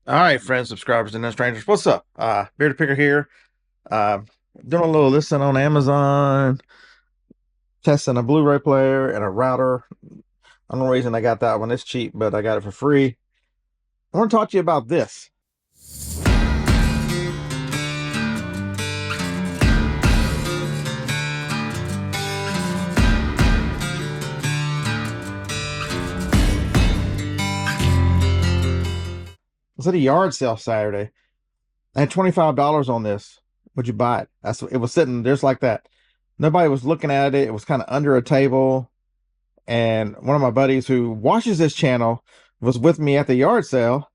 All right, friends, subscribers, and no strangers. What's up? Bearded Picker here. Uh, Doing a little listing on Amazon, testing a Blu-ray player and a router. I don't know the reason I got that one. It's cheap, but I got it for free. I want to talk to you about this. I was at a yard sale Saturday. I had $25 on this. Would you buy it? It was sitting just like that. Nobody was looking at it. It was kind of under a table. And one of my buddies who watches this channel was with me at the yard sale.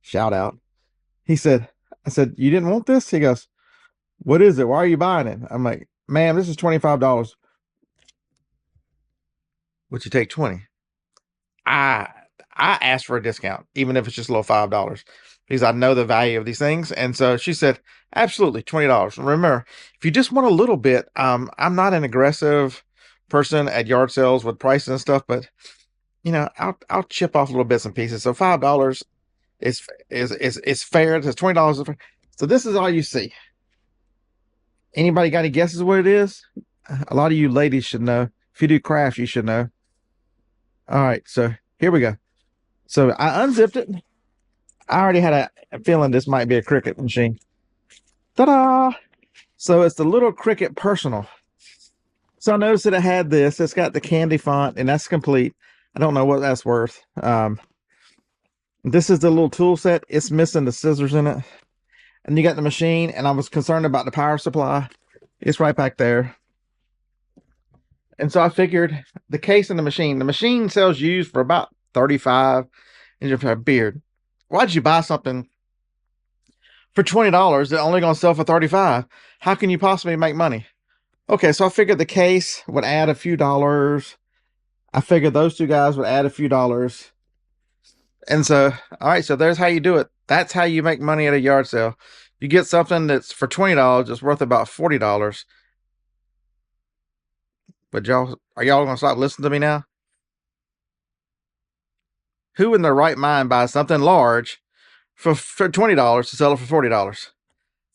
Shout out. I said, you didn't want this? He goes, what is it? Why are you buying it? I'm like, ma'am, this is $25. Would you take 20? I I asked for a discount, even if it's just a little $5, because I know the value of these things. And so she said, absolutely, $20. Remember, if you just want a little bit, I'm not an aggressive person at yard sales with prices and stuff, but I'll chip off little bits and pieces. So $5 is fair. It's $20. So this is all you see. Anybody got any guesses what it is? A lot of you ladies should know. If you do crafts, you should know. All right, so here we go. So I unzipped it. I already had a feeling this might be a Cricut machine. Ta-da! So it's the little Cricut Personal. So I noticed that it had this. It's got the candy font, and that's complete. I don't know what that's worth. This is the little tool set. It's missing the scissors in it. And you got the machine, and I was concerned about the power supply. It's right back there. And so I figured the case and the machine sells used for about 35 and you have a beard. Why'd you buy something for $20 that only gonna sell for 35? How can you possibly make money? Okay, so I figured the case would add a few dollars. I figured those two guys would add a few dollars. And so, all right, so there's how you do it. That's how you make money at a yard sale. You get something that's for $20, it's worth about $40. But are y'all gonna stop listening to me now? Who in their right mind buys something large for $20 to sell it for $40?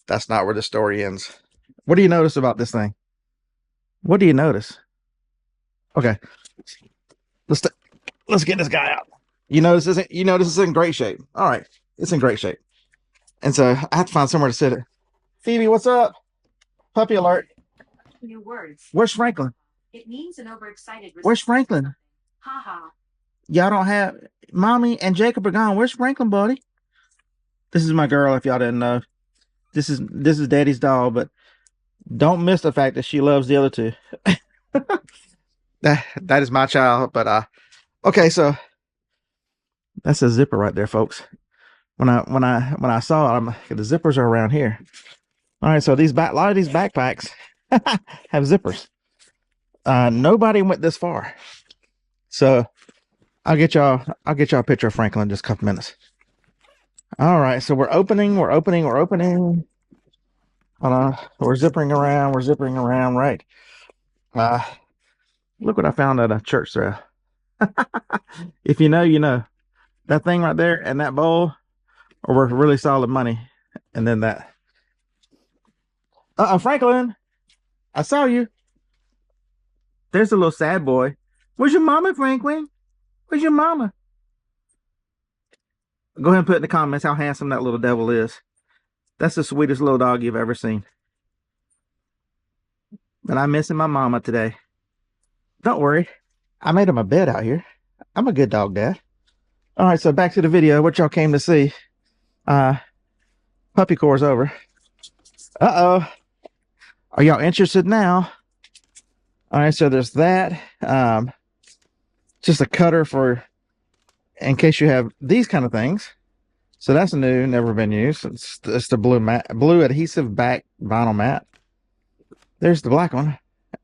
That's not where the story ends. What do you notice about this thing? What do you notice? Okay, let's let's get this guy out. You notice this is in great shape. All right, it's in great shape. And so I have to find somewhere to sit it. Phoebe, what's up? Puppy alert. New words. Where's Franklin? It means an overexcited. Where's Franklin? Haha. Y'all don't have Mommy and Jacob are gone. Where's Franklin, buddy? This is my girl, if y'all didn't know. This is Daddy's doll, but don't miss the fact that she loves the other two. That is my child, but okay, so that's a zipper right there, folks. When I saw it, the zippers are around here. All right, so a lot of these backpacks have zippers. Nobody went this far. So I'll get y'all a picture of Franklin in just a couple minutes. All right, so we're opening. Hold on. We're zippering around, right? Look what I found at a church sale. If you know, you know. That thing right there and that bowl are worth really solid money. And then that. Franklin, I saw you. There's a little sad boy. Where's your mama, Franklin? Where's your mama? Go ahead and put in the comments how handsome that little devil is. That's the sweetest little dog you've ever seen. But I'm missing my mama today. Don't worry. I made him a bed out here. I'm a good dog dad. All right, so back to the video. What y'all came to see. Puppy core's over. Uh-oh. Are y'all interested now? All right, so there's that. Just a cutter for in case you have these kind of things. So that's new, never been used. It's the blue adhesive back vinyl mat. There's the black one.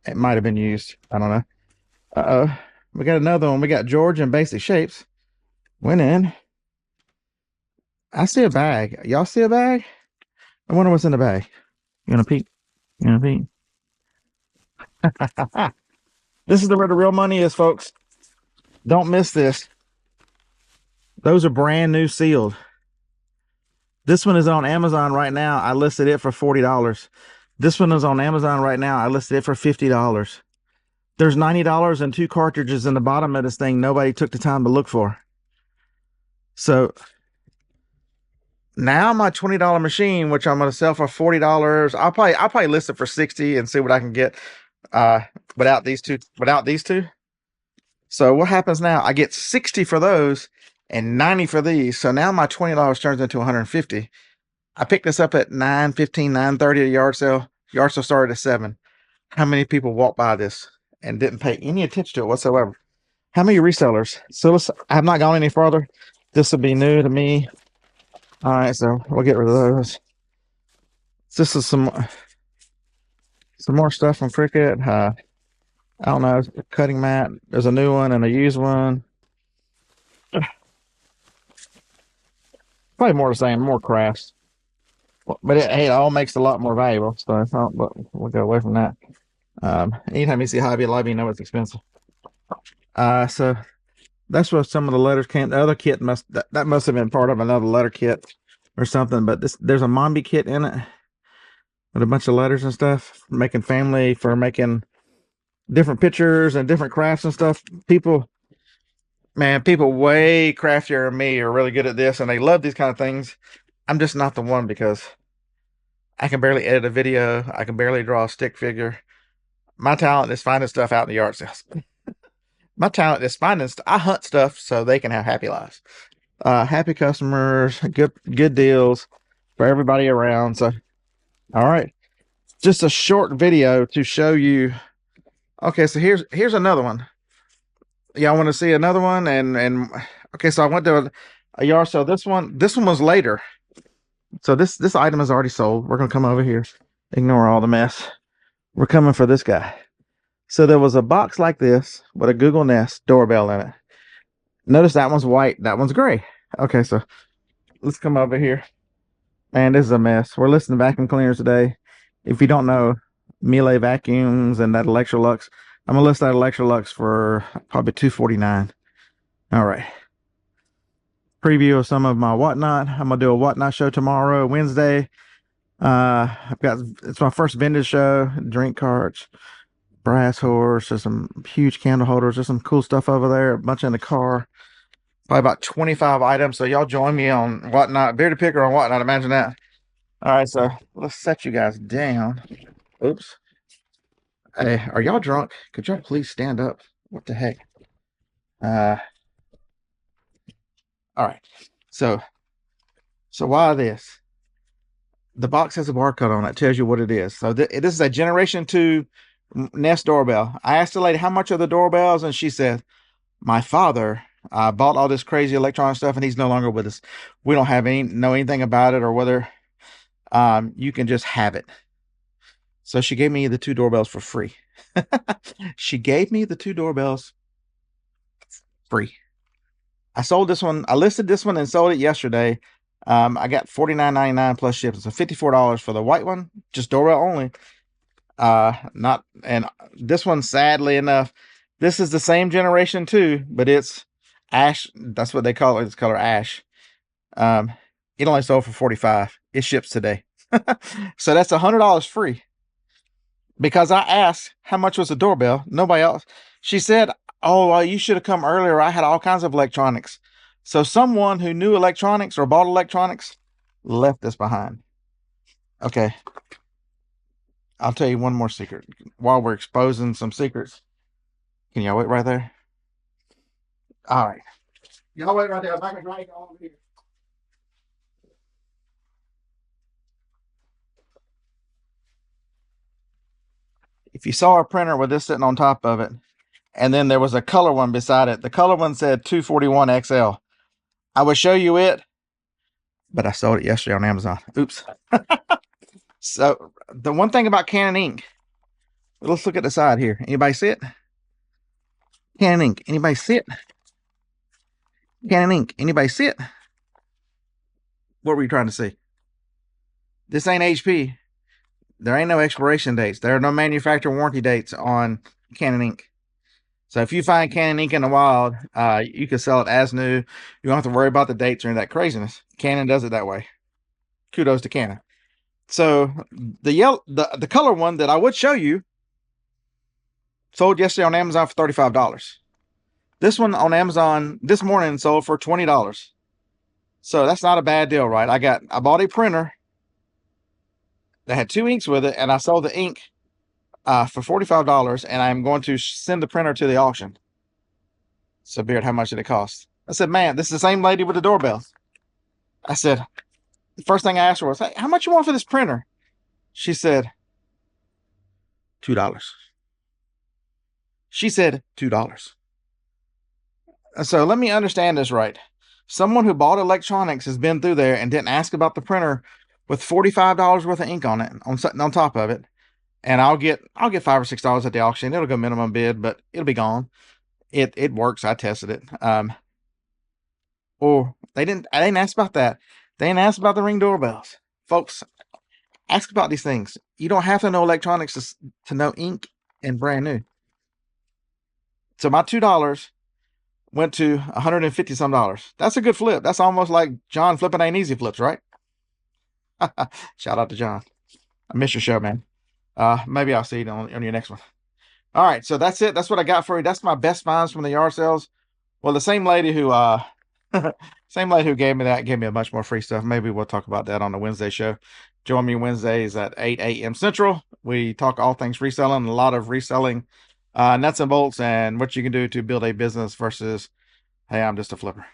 It might have been used. I don't know. Uh-oh. We got another one. We got George in basic shapes. Went in. I see a bag. Y'all see a bag? I wonder what's in the bag. You gonna peek? You gonna peek? This is where the real money is, folks. Don't miss this. Those are brand new sealed. This one is on Amazon right now. I listed it for $40. This one is on Amazon right now. I listed it for $50. There's $90 and 2 cartridges in the bottom of this thing nobody took the time to look for. So now my $20 machine, which I'm going to sell for $40, I'll probably list it for 60 and see what I can get without these two. So what happens now? I get 60 for those and 90 for these. So now my $20 turns into 150. I picked this up at 9:15, 9:30 at a yard sale. Yard sale started at 7. How many people walked by this and didn't pay any attention to it whatsoever? How many resellers? So I have not gone any further. This will be new to me. All right, so we'll get rid of those. This is some more stuff from Cricut. I don't know, cutting mat. There's a new one and a used one. Probably more the same, more crafts. But it all makes it a lot more valuable. So we'll go away from that. Anytime you see Hobby Lobby, you know it's expensive. So that's where some of the letters came. The other kit must have been part of another letter kit or something. But there's a Mombi kit in it with a bunch of letters and stuff for making family, for making different pictures and different crafts and stuff. People way craftier than me are really good at this, and they love these kind of things. I'm just not the one because I can barely edit a video. I can barely draw a stick figure. My talent is finding stuff out in the yard sales. My talent is finding stuff. I hunt stuff so they can have happy lives. Happy customers, good deals for everybody around. So, all right. Just a short video to show you. Okay, so here's another one. Y'all want to see another one? And okay, so I went to a yard sale. This one was later. So this item is already sold. We're gonna come over here. Ignore all the mess. We're coming for this guy. So there was a box like this with a Google Nest doorbell in it. Notice that one's white, that one's gray. Okay, so let's come over here. Man, this is a mess. We're listing vacuum cleaners today. If you don't know, Miele vacuums and that Electrolux, I'm gonna list that Electrolux for probably $249. All right. Preview of some of my whatnot. I'm gonna do a whatnot show tomorrow, Wednesday. It's my first vintage show. Drink carts, brass horse, there's some huge candle holders, there's some cool stuff over there, a bunch in the car. Probably about 25 items. So y'all join me on whatnot, bearded picker on whatnot. Imagine that. All right, so let's set you guys down. Oops. Hey, are y'all drunk? Could y'all please stand up? What the heck? All right. So why this? The box has a barcode on it. Tells you what it is. So this is a Generation 2 Nest doorbell. I asked the lady how much are the doorbells, and she said, my father bought all this crazy electronic stuff, and he's no longer with us. We don't know anything about it, or whether you can just have it. So she gave me the 2 doorbells for free. She gave me the 2 doorbells free. I sold this one. I listed this one and sold it yesterday. I got $49.99 plus shipping, so $54 for the white one, just doorbell only. And this one, sadly enough, this is the same Generation 2, but it's ash. That's what they call it. It's color ash. It only sold for $45. It ships today. So that's $100 free. Because I asked how much was the doorbell. Nobody else. She said, oh, well, you should have come earlier. I had all kinds of electronics. So someone who knew electronics or bought electronics left this behind. Okay. I'll tell you one more secret while we're exposing some secrets. Can y'all wait right there? All right. Y'all wait right there. I'm not going to drag y'all over here. If you saw a printer with this sitting on top of it, and then there was a color one beside it, the color one said 241 XL. I would show you it, but I sold it yesterday on Amazon. Oops. So the one thing about Canon ink, let's look at the side here. Anybody see it? Canon ink. Anybody see it? Canon ink. Anybody see it? What were you trying to see? This ain't HP. There ain't no expiration dates. There are no manufacturer warranty dates on Canon ink. So if you find Canon ink in the wild, you can sell it as new. You don't have to worry about the dates or any of that craziness. Canon does it that way. kudos to Canon. So the color one that I would show you sold yesterday on Amazon for $35. This one on Amazon this morning sold for $20. So that's not a bad deal, right? I bought a printer that had 2 inks with it, and I sold the ink for $45, and I'm going to send the printer to the auction. So, Beard, how much did it cost? I said, man, this is the same lady with the doorbell. I said, the first thing I asked her was, hey, how much you want for this printer? She said, $2. She said, $2. So let me understand this right. Someone who bought electronics has been through there and didn't ask about the printer with $45 worth of ink on it, on top of it. And I'll get $5 or $6 at the auction. It'll go minimum bid, but it'll be gone. It works. I tested it. Or I didn't ask about that. They didn't ask about the Ring doorbells. Folks, ask about these things. You don't have to know electronics to know ink and brand new. So my $2 went to $150 some. That's a good flip. That's almost like John flipping ain't easy flips, right? Shout out to John. I miss your show, man. Maybe I'll see you on your next one. All right, so that's it. That's what I got for you. That's my best finds from the yard sales. Well, the same lady who gave me that gave me a bunch more free stuff. Maybe we'll talk about that on the Wednesday show. Join me Wednesdays at 8 a.m. Central. We talk all things reselling, a lot of reselling nuts and bolts, and what you can do to build a business versus, hey, I'm just a flipper.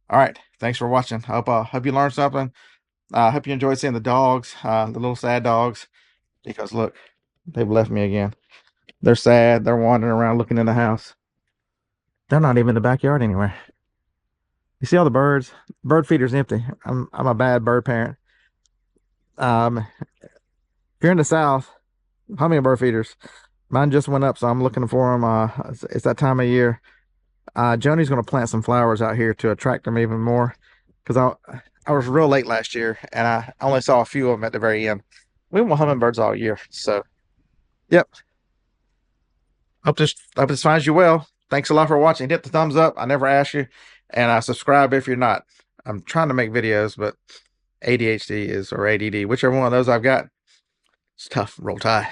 All right, thanks for watching. I hope you learned something. I hope you enjoyed seeing the dogs, the little sad dogs, because look, they've left me again. They're sad. They're wandering around looking in the house. They're not even in the backyard anywhere. You see all the birds? Bird feeder's empty. I'm a bad bird parent. If you're in the South, hummingbird feeders. Mine just went up, so I'm looking for them. It's that time of year. Joni's going to plant some flowers out here to attract them even more, because I was real late last year, and I only saw a few of them at the very end. We want hummingbirds all year, so yep. Hope this finds you well. Thanks a lot for watching. Hit the thumbs up. I never ask you, and subscribe if you're not. I'm trying to make videos, but ADHD or ADD, whichever one of those I've got. It's tough. Roll Tide.